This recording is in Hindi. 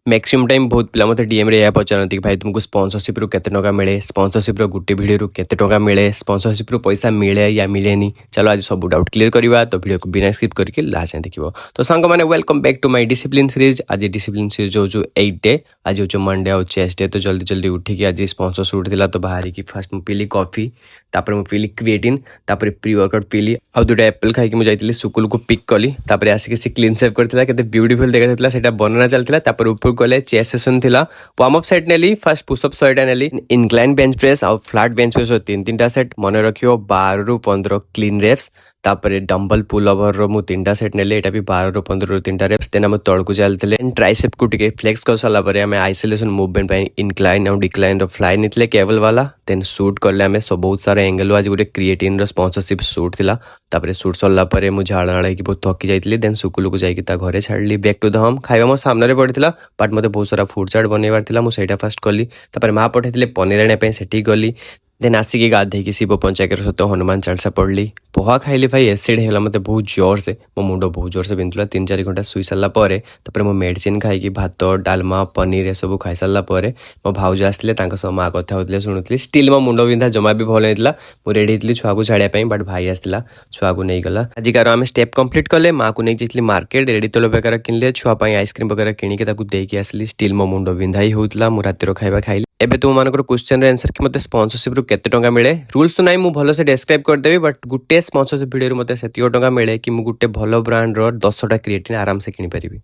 मैक्सिमम टाइम बहुत पिला मते डीएम रे या पचारती कि भाई तुमको स्पॉन्सरशिप रु केते टका मिले, स्पॉन्सरशिप रो गुटे वीडियो रु केते टका मिले, स्पॉन्सरशिप रु पैसा मिले या मिलेनी। चलो आज सब डाउट क्लियर करवा, तो वीडियो को बिना स्किप करके लास्ट जाए देखियो। तो सांग माने welcome back to my discipline series. आज डिसिप्लिन सीरीज जो 8 डे, आज जो मंडे और चेस्ट डे। तो जल्दी जल्दी उठिक आज स्पॉन्सर शूट थिला, तो बाहर की फास्ट मु पीली कॉफी, तापर मु पीली क्रिएटिन, तापर प्री वर्कआउट पीली आ दुटा एप्पल खाई मु जाइतिली स्कूल को पिक कली। तापर आसिक से क्लीन सेव करथिला, केते ब्यूटीफुल देखाथिला, सेटा बनना चलथिला। तापर ऊपर गले चेस्ट सेशन थिला, वार्म अप सेट नेली, फर्स्ट पुश अप 100 नेली, इंक्लाइन बेंच प्रेस और फ्लैट बेंच प्रेस तीन तीन टा सेट मन रखियो। 12 रु 15 क्लीन रेप्स, तापर डंबल पुल ओवर रो मु 3टा सेट नेले, एटा भी 12 रु 15 रु 3टा रेप्स। देन हम तळ को चलतले, ट्राइसेप को टिके फ्लेक्स कर साला परे हमें आइसोलेशन मूवमेंट पे इंक्लाइन और डिक्लाइन रो फ्लाई नितले केबल वाला। देन शूट करले हमें सब बहुत सारा एंगल। आज गोटे क्रिएटिन रो स्पॉन्सरशिप शूट थिला, तापर शूट सरला परे मु झाळ नाळे की बहुत थकी जाइतली। देन सुकुल को जाई ता घरे छाडली, बैक टू द होम। खाଇବା मो सामने रे पड़ितला, बट मते बहुत सारा फूड चाट बनेबार थिला, मु सेटा फास्ट करली। तापर मा पठेतिले पनीर आने पे सेठी गली। देन आसिक गाधे की शिव पंचायत सहित हनुमान चालीसा पढ़ली। पोहा खाइली भाई एसिड है मत बहुत जोर से, मो मुंड बहुत जोर से बिंधुला। 3-4 घंटा शुई सारा पर मो मेडिसिन खाई भात डालमा पनीर ए सब खाई सारा मो भाउज आसते माँ कथा होते शुणुली। स्टिल मो मुंड बिंधा जमा भी भल नहीं, मुझे रेडी थी छुआ को छाड़िया, बट भाई आसला छुआ को नहीं गला। आज कार आम स्टेप कंप्लीट कले, माँ को नहीं जाइए मार्केट, रेडी तेल वगैरह किनले, छुआ आइसक्रीम वगैरह किଣିकी देकी आसली। स्टिल मो मुंड बिंधा ही होता, मु रातिर खाଇବା खाइली। एबे तुम मानकर क्वेश्चन आंसर कि मते स्पॉन्सरशिप रु केते टका मिले, रूल्स तो नहीं मु भलो से डिस्क्राइब कर देबी, बट गुटे स्पॉन्सरशिप वीडियो मते सेतियो टका मिले कि मु गुटे भलो ब्रांड रो 10टा क्रिएटिन आराम से किनि परिबी।